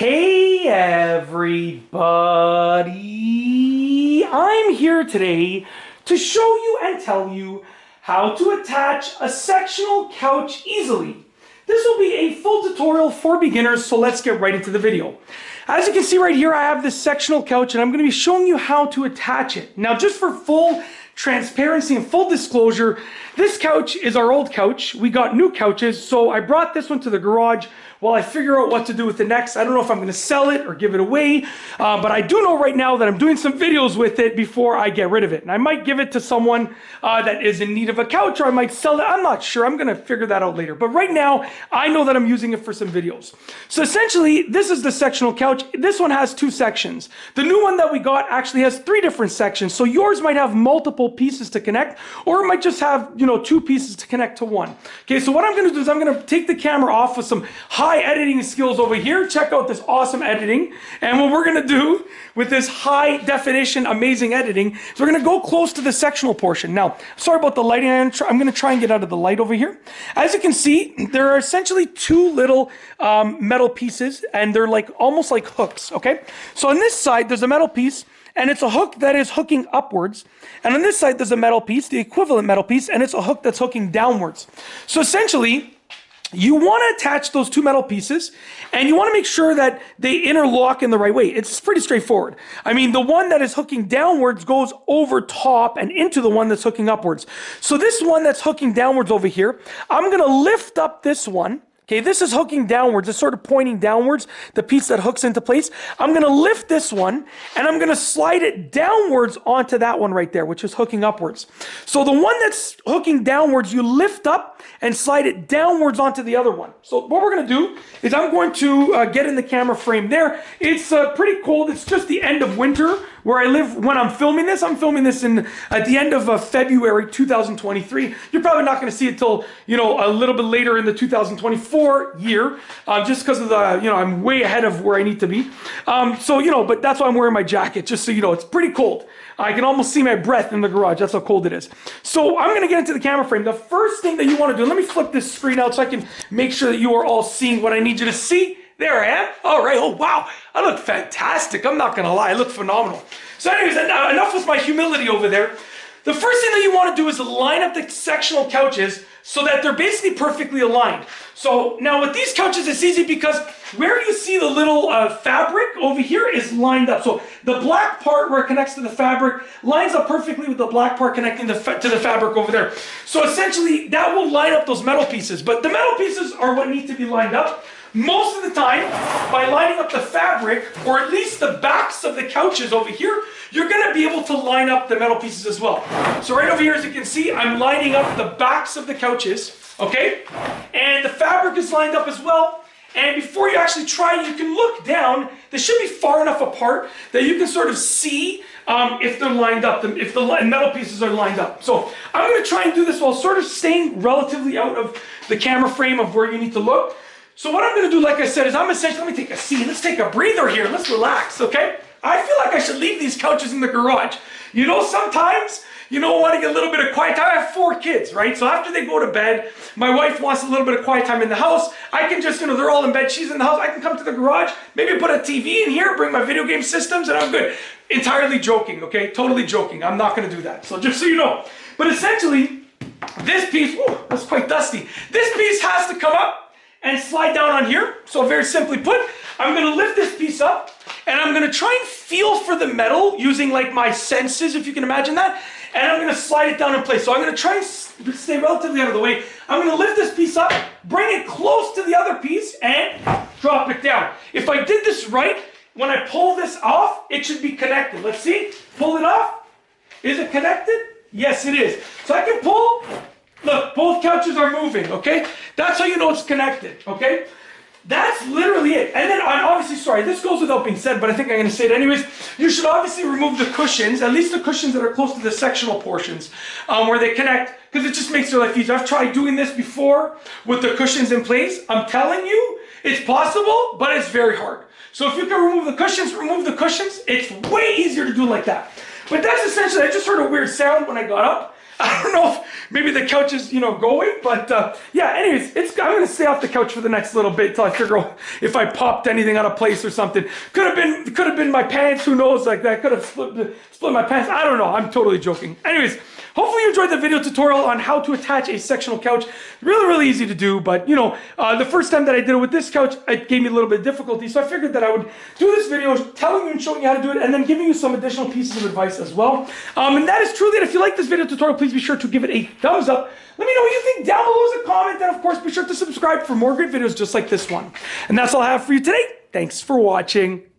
Hey everybody, I'm here today to show you and tell you how to attach a sectional couch easily. This will be a full tutorial for beginners, so let's get right into the video. As you can see right here, I have this sectional couch and I'm going to be showing you how to attach it. Now, just for full transparency and full disclosure, this couch is our old couch. We got new couches, so I brought this one to the garage while I figure out what to do with it next. I don't know if I'm going to sell it or give it away, but I do know right now that I'm doing some videos with it before I get rid of it. And I might give it to someone that is in need of a couch, or I might sell it. I'm not sure. I'm going to figure that out later. But right now, I know that I'm using it for some videos. So essentially, this is the sectional couch. This one has two sections. The new one that we got actually has three different sections. So yours might have multiple pieces to connect, or it might just have, two pieces to connect to one. Okay, so what I'm going to do is I'm going to take the camera off with some high editing skills over here. Check out this awesome editing. And what we're going to do with this high definition, amazing editing, is we're going to go close to the sectional portion. Now, sorry about the lighting. I'm going to try and get out of the light over here. As you can see, there are essentially two little metal pieces, and they're almost like hooks, okay? So on this side, there's a metal piece, and it's a hook that is hooking upwards. And on this side, there's a metal piece, the equivalent metal piece, and it's a hook that's hooking downwards. So essentially, you want to attach those two metal pieces, and you want to make sure that they interlock in the right way. It's pretty straightforward. I mean, the one that is hooking downwards goes over top and into the one that's hooking upwards. So this one that's hooking downwards over here, I'm going to lift up this one. Okay, this is hooking downwards. It's sort of pointing downwards, the piece that hooks into place. I'm going to lift this one, and I'm going to slide it downwards onto that one right there, which is hooking upwards. So the one that's hooking downwards, you lift up and slide it downwards onto the other one. So what we're going to do is I'm going to get in the camera frame there. It's pretty cold. It's just the end of winter where I live when I'm filming this. I'm filming this at the end of February 2023. You're probably not going to see it till, a little bit later in the 2024 year, just because of the, I'm way ahead of where I need to be. But that's why I'm wearing my jacket, just so you know, it's pretty cold. I can almost see my breath in the garage. That's how cold it is. So I'm going to get into the camera frame. The first thing that you want to do, let me flip this screen out so I can make sure that you are all seeing what I need you to see. There I am. All right. Oh, wow. I look fantastic. I'm not going to lie. I look phenomenal. So anyways, enough with my humility over there. The first thing that you want to do is line up the sectional couches so that they're basically perfectly aligned. So now with these couches, it's easy because where you see the little fabric over here is lined up. So the black part where it connects to the fabric lines up perfectly with the black part connecting to the fabric over there. So essentially that will line up those metal pieces. But the metal pieces are what need to be lined up. Most of the time, by lining up the fabric, or at least the backs of the couches over here, you're going to be able to line up the metal pieces as well. So right over here, as you can see, I'm lining up the backs of the couches, okay? And the fabric is lined up as well. And before you actually try, you can look down. They should be far enough apart that you can sort of see if they're lined up, if the metal pieces are lined up. So I'm going to try and do this while sort of staying relatively out of the camera frame of where you need to look. So what I'm going to do, like I said, is let me take a seat. Let's take a breather here. Let's relax, okay? I feel like I should leave these couches in the garage. Sometimes, want to get a little bit of quiet time. I have 4 kids, right? So after they go to bed, my wife wants a little bit of quiet time in the house. I can just, they're all in bed. She's in the house. I can come to the garage, maybe put a TV in here, bring my video game systems, and I'm good. Entirely joking, okay? Totally joking. I'm not going to do that. So just so you know. But essentially, this piece, that's quite dusty. This piece has to come up and slide down on here. So very simply put, I'm going to lift this piece up and I'm going to try and feel for the metal using my senses, if you can imagine that. And I'm going to slide it down in place. So I'm going to try and stay relatively out of the way. I'm going to lift this piece up, bring it close to the other piece and drop it down. If I did this right, when I pull this off, it should be connected. Let's see. Pull it off. Is it connected? Yes, it is. So I can pull. Look, both couches are moving, okay? That's how you know it's connected, okay? That's literally it. And then, obviously, sorry, this goes without being said, but I think I'm going to say it anyways. You should obviously remove the cushions, at least the cushions that are close to the sectional portions, where they connect, because it just makes their life easier. I've tried doing this before with the cushions in place. I'm telling you, it's possible, but it's very hard. So if you can remove the cushions, It's way easier to do like that. But that's essentially, I just heard a weird sound when I got up. I don't know if maybe the couch is, going, but yeah, anyways, I'm going to stay off the couch for the next little bit till I figure out if I popped anything out of place or something. Could have been my pants, who knows, like that could have split my pants. I don't know, I'm totally joking. Anyways, hopefully you enjoyed the video tutorial on how to attach a sectional couch. Really, really easy to do, but the first time that I did it with this couch, it gave me a little bit of difficulty, so I figured that I would do this video telling you and showing you how to do it, and then giving you some additional pieces of advice as well. And that is truly it. If you like this video tutorial, please be sure to give it a thumbs up. Let me know what you think down below as a comment, and of course, be sure to subscribe for more great videos just like this one. And that's all I have for you today. Thanks for watching.